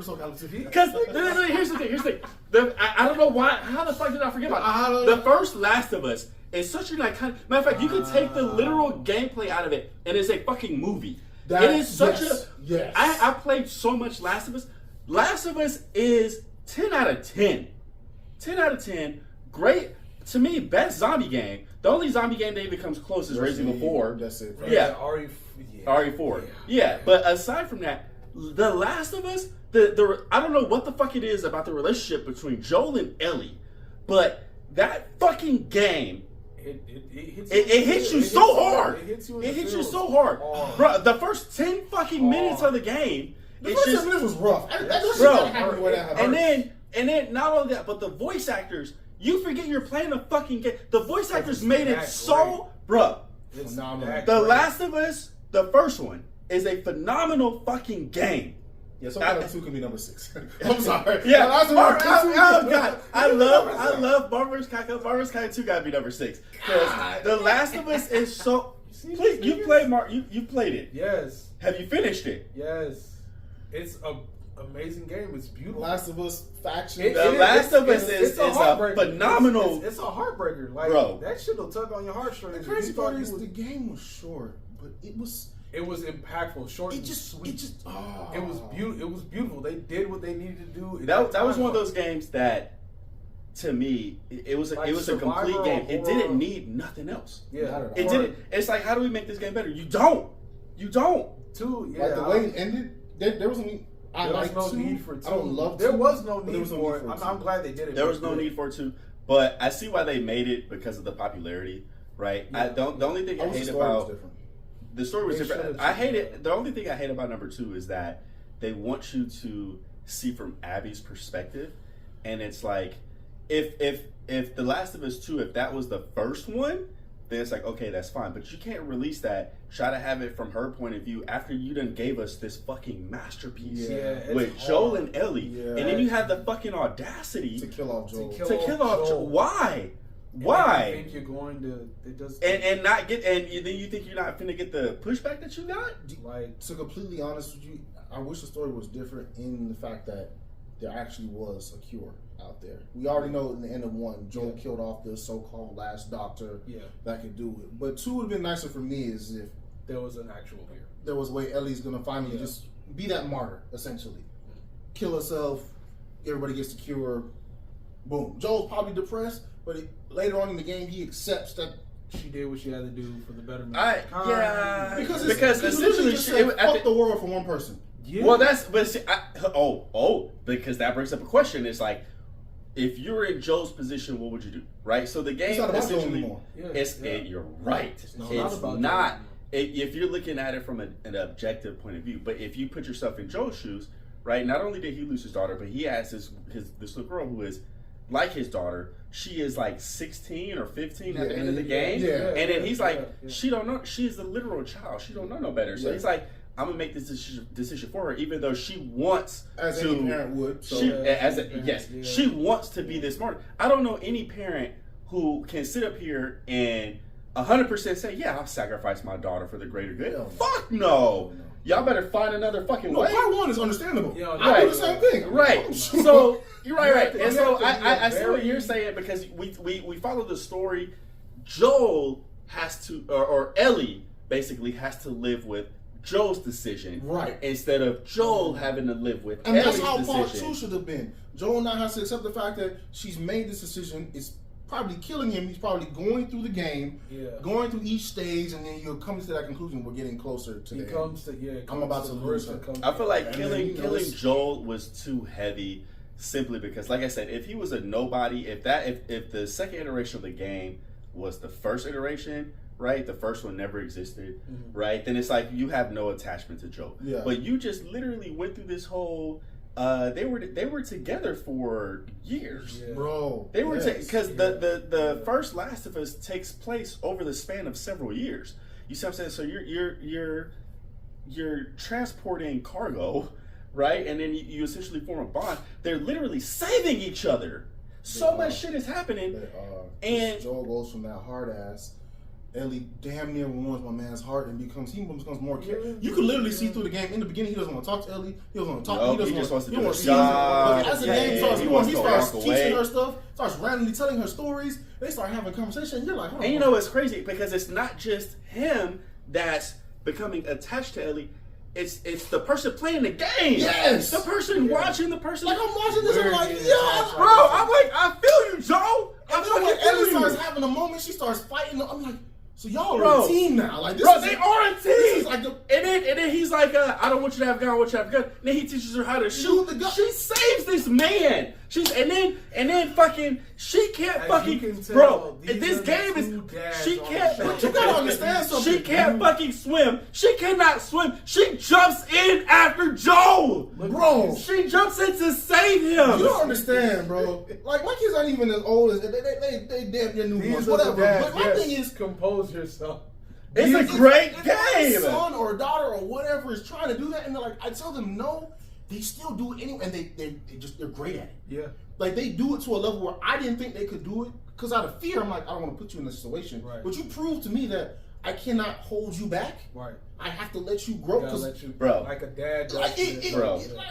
favorite Soul Calibur 2. Because here's the thing. I don't know why. How the fuck did I forget about it? The first Last of Us is such an iconic. Matter of fact, you could take the literal gameplay out of it, and it's a fucking movie. It is such a. Yes. I played so much Last of Us. Last of Us is 10 out of 10. 10 out of 10. Great. To me, best zombie game. The only zombie game that even comes close is Resident Evil 4. That's it. Yeah. RE4. Yeah. But aside from that, The Last of Us, I don't know what the fuck it is about the relationship between Joel and Ellie, but that fucking game, it hits you so hard. It hits you so hard. Bro, the first 10 fucking minutes of the game, the first 10 minutes was rough. And then not only that, but the voice actors, you forget you're playing a fucking game. The voice actors made it so, bro. It's phenomenal. The Last of Us, the first one, is a phenomenal fucking game. Yeah, Soul Calibur 2 can be number 6. I'm sorry. Yeah, God, I love Marvel vs. Capcom. Marvel vs. Capcom 2 gotta be number 6 because The Last of Us is so. Please, you played you played it. Yes. Have you finished it? Yes. It's an amazing game. It's beautiful. Last of Us faction. The Last of Us is a phenomenal. It's a heartbreaker. Like, bro, that shit will tug on your heartstrings. The crazy part is the game was short, but it was impactful, short and sweet. It was beautiful. They did what they needed to do. That was one of those games that, to me, it was a complete game. It didn't need nothing else. Yeah, it didn't. It's like, how do we make this game better? You don't. Two. Yeah, like the way it ended, there was no need. There was no need for two. I don't love There two, was no need for it. two. I'm glad they did it. There was no need for it too, but I see why they made it because of the popularity, right? Yeah. The only thing I hate about the story was different. I hate it. The only thing I hate about number 2 is that they want you to see from Abby's perspective, and it's like if The Last of Us 2, if that was the first one, then it's like, okay, that's fine. But you can't release that. Try to have it from her point of view after you done gave us this fucking masterpiece with Joel and Ellie, and then you have the fucking audacity to kill off Joel. To kill off Joel. Why? Why? I think you're going to and not get then you think you're not finna get the pushback that you got? Like, to completely honest with you, I wish the story was different in the fact that there actually was a cure out there. We already know in the end of 1, Joel killed off the so-called last doctor that could do it. But 2 would have been nicer for me is if there was an actual cure. There was a way Ellie's gonna finally just be that martyr, essentially. Kill herself, everybody gets the cure, boom. Joel's probably depressed, but later on in the game he accepts that she did what she had to do for the betterment. Because essentially fuck the world for one person. Yeah. Well, because that brings up a question. It's like, if you were in Joel's position, what would you do? Right? So the game it's not about essentially, Joel anymore. You're right. It's not. If you're looking at it from an objective point of view, but if you put yourself in Joel's shoes, right? Not only did he lose his daughter, but he has this little girl who is like his daughter. She is like 16 or 15 at the end of the game, and then he's like, she don't know. She is a literal child. She don't know no better. So he's like, I'm gonna make this decision for her, even though she wants as to. Any parent would. So she wants to be this smart. I don't know any parent who can sit up here and 100% say, "Yeah, I'll sacrifice my daughter for the greater good." Fuck no. Y'all better find another fucking way. Part 1 is understandable. I do the same thing. Right. So you're right. And so I see what you're saying because we follow the story. Joel has to, or Ellie basically has to live with Joel's decision, right? Instead of Joel having to live with and Ellie's that's how decision. part 2 should have been. Joel now has to accept the fact that she's made this decision. It's probably killing him. He's probably going through the game, going through each stage, and then you'll come to that conclusion. We're getting closer to the end. I'm about to lose her. I feel like killing Joel was too heavy, simply because, like I said, if he was a nobody, if the second iteration of the game was the first iteration. Right, the first one never existed. Right, then it's like you have no attachment to Joel. Yeah. But you just literally went through this whole. They were together for years, bro. They were because the first Last of Us takes place over the span of several years. You see what I'm saying? So you're transporting cargo, right? And then you essentially form a bond. They're literally saving each other. So much shit is happening, and Joel goes from that hard ass. Ellie damn near warms my man's heart and becomes more. You could literally see through the game. In the beginning, he doesn't want to talk to Ellie. He doesn't want to talk. He just wants to do his job. But as the game starts, he starts teaching away. her stuff. Starts randomly telling her stories. They start having a conversation. You're like, and you know what's crazy? Because it's not just him that's becoming attached to Ellie. It's the person playing the game. Yes. The person watching the person. Like I'm watching this. I'm like, yeah, bro. I'm like, I feel you, Joe. And then when Ellie starts having a moment, she starts fighting. I'm like, so y'all are a team now. Like, this they are a team. Like and then he's like, I don't want you to have a gun. I want you to have a gun. And then he teaches her how to shoot the gun. She saves this man. And then fucking she can't bro. This game is she can't. But you gotta understand something. She can't fucking swim. She cannot swim. She jumps in after Joel, bro. She jumps in to save him. You don't understand, bro. Like my kids aren't even as old as they damn near newborns. Whatever. But my thing is, compose yourself. It's a great game. My son or daughter or whatever is trying to do that, and they're like, I tell them no. They still do it anyway, and they're great at it. Yeah, like they do it to a level where I didn't think they could do it because out of fear, I'm like, I don't want to put you in this situation. Right. But you proved to me that I cannot hold you back. Right. I have to let you grow. Bro, like a dad does.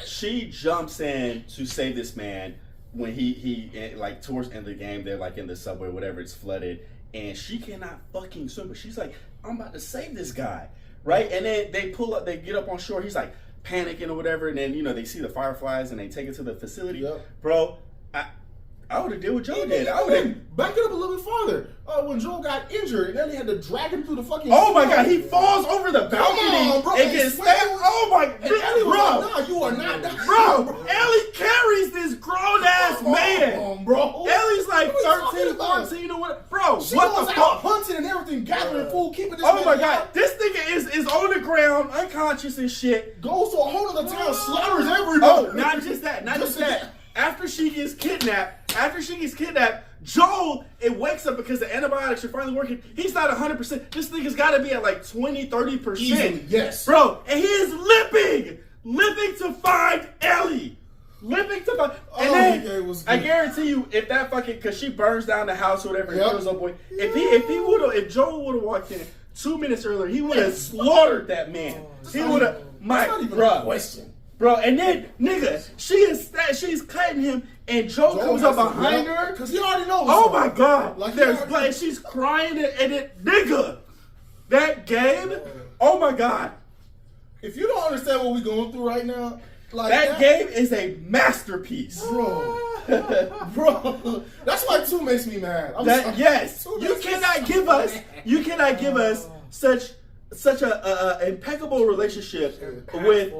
She jumps in to save this man when he like towards the end of the game. They're like in the subway, whatever. It's flooded, and she cannot fucking swim. But she's like, I'm about to save this guy, right? And then they pull up, they get up on shore. He's like panicking or whatever, and then they see the fireflies and they take it to the facility. Yep. Bro, I would have did what Joe did. I would have back it up a little bit farther. When Joel got injured, and then they had to drag him through the fucking. Oh my god, he falls over the balcony on, bro, and gets stabbed. Oh my god, bro! Like, no, you are not, bro. Ellie carries this grown ass man, bro. Ellie's like 13, 14 or what, bro? She what goes the out fuck? hunting and everything, gathering food, keeping this. Oh my god, this nigga is on the ground, unconscious and shit. Goes to a whole other town, slaughters everybody. Oh, not just that, not just that. After she gets kidnapped, Joel, it wakes up because the antibiotics are finally working. He's not 100%. This nigga's got to be at like 20, 30%. Easily, yes. Bro, and he is limping to find Ellie. And then, I guarantee you, if that fucking, because she burns down the house or whatever, and kills old boy. If Joel would have walked in 2 minutes earlier, he would have slaughtered that man. He would have, question. Bro, and then, nigga, she's cutting him, and Joe comes up behind her. Because he already knows. Oh my god. Like, there's blood, and she's crying, and it, nigga, that game, oh my god. If you don't understand what we're going through right now, like that game is a masterpiece. Bro. Bro. That's why 2 makes me mad. Yes. You cannot give us such a impeccable relationship with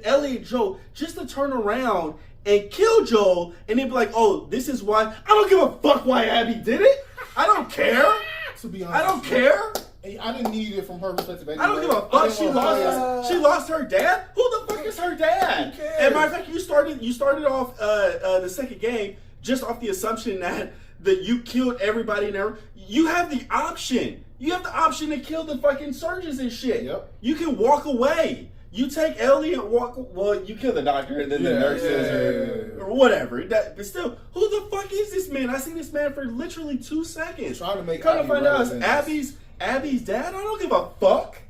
Ellie and Joel, just to turn around and kill Joel and then be like, oh, this is why. I don't give a fuck why Abby did it. I don't care. To be honest, I don't care. I didn't need it from her perspective anyway. I don't give a fuck. She lost her dad. Who the fuck is her dad? And matter of fact, you started off the second game just off the assumption that you killed everybody in there. You have the option. You have the option to kill the fucking surgeons and shit. Yep. You can walk away. You take Ellie and walk. Well, you kill the doctor and then the nurses or whatever. But still, who the fuck is this man? I seen this man for literally 2 seconds. Trying to make. Come to find out, it's Abby's dad. I don't give a fuck.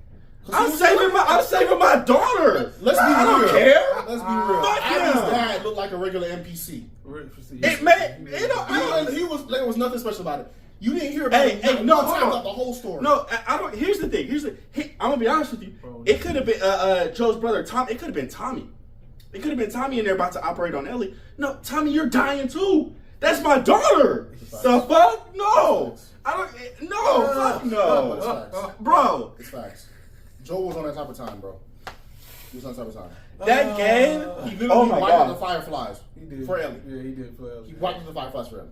I'm saving my daughter. Let's be real. I don't care. Let's be real. Fuck Abby's him. dad looked like a regular NPC. There was nothing special about it. You didn't hear about it. No, hold on. About the whole story. No, I don't. Here's the thing. I'm gonna be honest with you. It could have been Joe's brother Tom. It could have been Tommy. It could have been Tommy in there about to operate on Ellie. No, Tommy, you're dying too. That's my daughter. The fuck? No. I don't. No. Fuck no. It's facts. Bro. It's facts. Joel was on that type of time, bro. He was on that type of time. That game. He literally wiped the fireflies. He did for Ellie. Yeah, he did for Ellie. He wiped the fireflies for Ellie.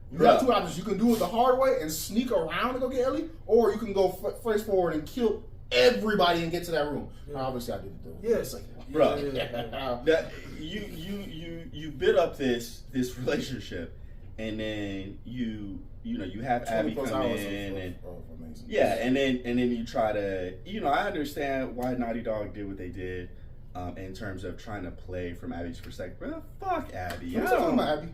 You got 2 options. You can do it the hard way and sneak around and go get Ellie, or you can go face forward and kill everybody and get to that room. Yeah. Obviously, I didn't do it. Yes, bro. That you build up this relationship, and then you have Abby come in and and then you try to I understand why Naughty Dog did what they did in terms of trying to play from Abby's perspective. Well, fuck Abby. What's up about Abby?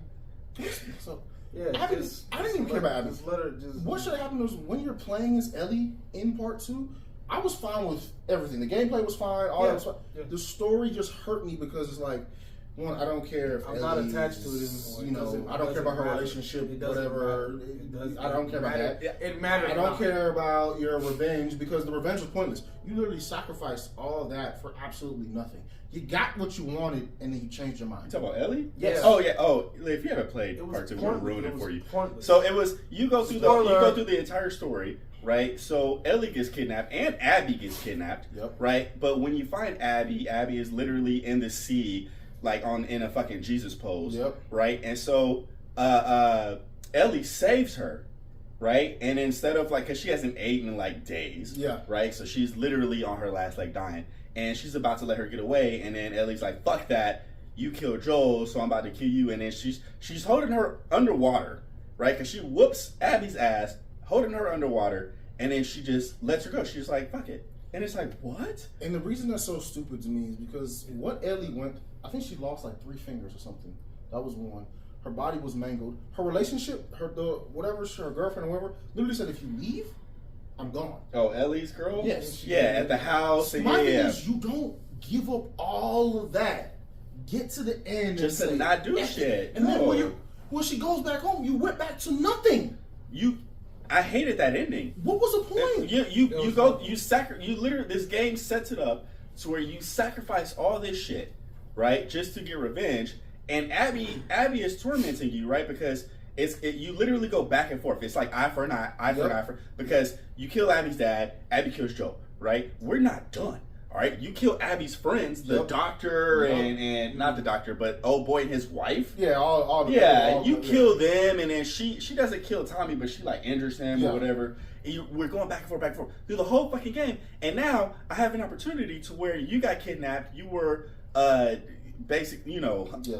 Yeah, I didn't even care about Abby. What should have happened was when you're playing as Ellie in part 2, I was fine with everything. The gameplay was fine. All that was fine. Yeah. The story just hurt me because it's like, one, I don't care if I'm not attached to it anymore. You know, I don't care about her relationship, whatever. I don't care about that. It matters. I don't care about your revenge because the revenge was pointless. You literally sacrificed all that for absolutely nothing. You got what you wanted, and then you changed your mind. You talking about Ellie? Yes. Oh yeah. Oh, if you haven't played part 2, we'll ruin it for you. Pointless. So it was you go through the entire story, right? So Ellie gets kidnapped and Abby gets kidnapped, right? But when you find Abby, Abby is literally in the sea, like in a fucking Jesus pose, right? And so Ellie saves her, right? And instead of like, cause she hasn't eaten in like days, right? So she's literally on her last leg dying. And she's about to let her get away, and then Ellie's like, "Fuck that! You killed Joel, so I'm about to kill you." And then she's holding her underwater, right? Because she whoops Abby's ass, holding her underwater, and then she just lets her go. She's like, "Fuck it," and it's like, what? And the reason that's so stupid to me is because what Ellie went, I think she lost like 3 fingers or something. That was one. Her body was mangled. Her relationship, her girlfriend or whatever, literally said, "If you leave, I'm gone." Oh, Ellie's girl? Yes. Yeah, at the house. My thing is, you don't give up all of that. Get to the end just and to say, not do shit. And then when she goes back home, you went back to nothing. I hated that ending. What was the point? You literally, this game sets it up to where you sacrifice all this shit, right, just to get revenge. And Abby is tormenting you, right, because you literally go back and forth. It's like eye for an eye for an eye for, because you kill Abby's dad, Abby kills Joe, right? We're not done, all right? You kill Abby's friends, the doctor and not the doctor, but old boy and his wife. Yeah, all you kill them, and then she doesn't kill Tommy, but she like injures him or whatever. We're going back and forth through the whole fucking game, and now I have an opportunity to where you got kidnapped. You were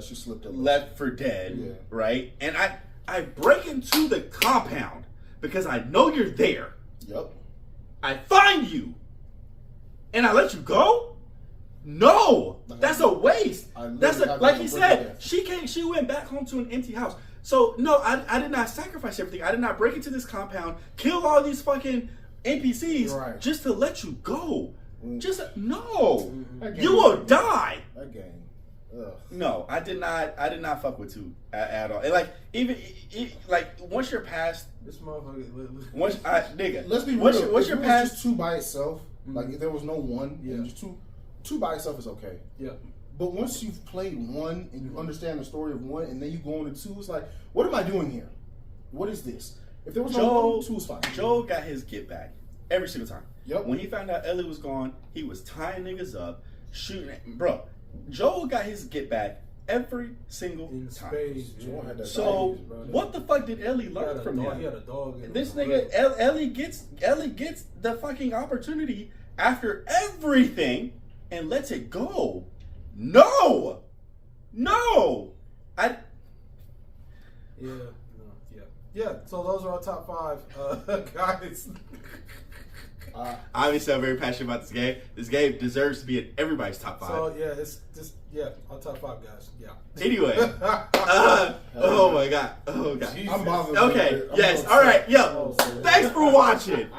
she slipped up, left for dead, right? And I break into the compound because I know you're there. Yep. I find you, and I let you go? No, that's a waste. Like he said, she went back home to an empty house. So no, I did not sacrifice everything. I did not break into this compound, kill all these fucking NPCs just to let you go. Just no, you will die. That game. Ugh. No, I did not fuck with 2 at all. And like like once you're past this motherfucker. Let's be real. Once you're past just 2 by itself, like if there was no 1, just two by itself is okay. Yeah. But once you've played 1 and you understand the story of 1, and then you go into 2, it's like, what am I doing here? What is this? If there was no 1, 2 is fine. Joel got his get back every single time. Yep. When he found out Ellie was gone, he was tying niggas up, shooting bro. Joel got his get back every single time. So what the fuck did Ellie learn from him? He had a dog. This nigga Ellie gets the fucking opportunity after everything and lets it go. No. Yeah. So those are our top 5 guys. Obviously, I'm very passionate about this game. This game deserves to be in everybody's top 5. So yeah, it's just our top 5 guys. Yeah. Anyway, oh my god. I'm bothered. Okay. Yes. All right. Yo. Thanks for watching.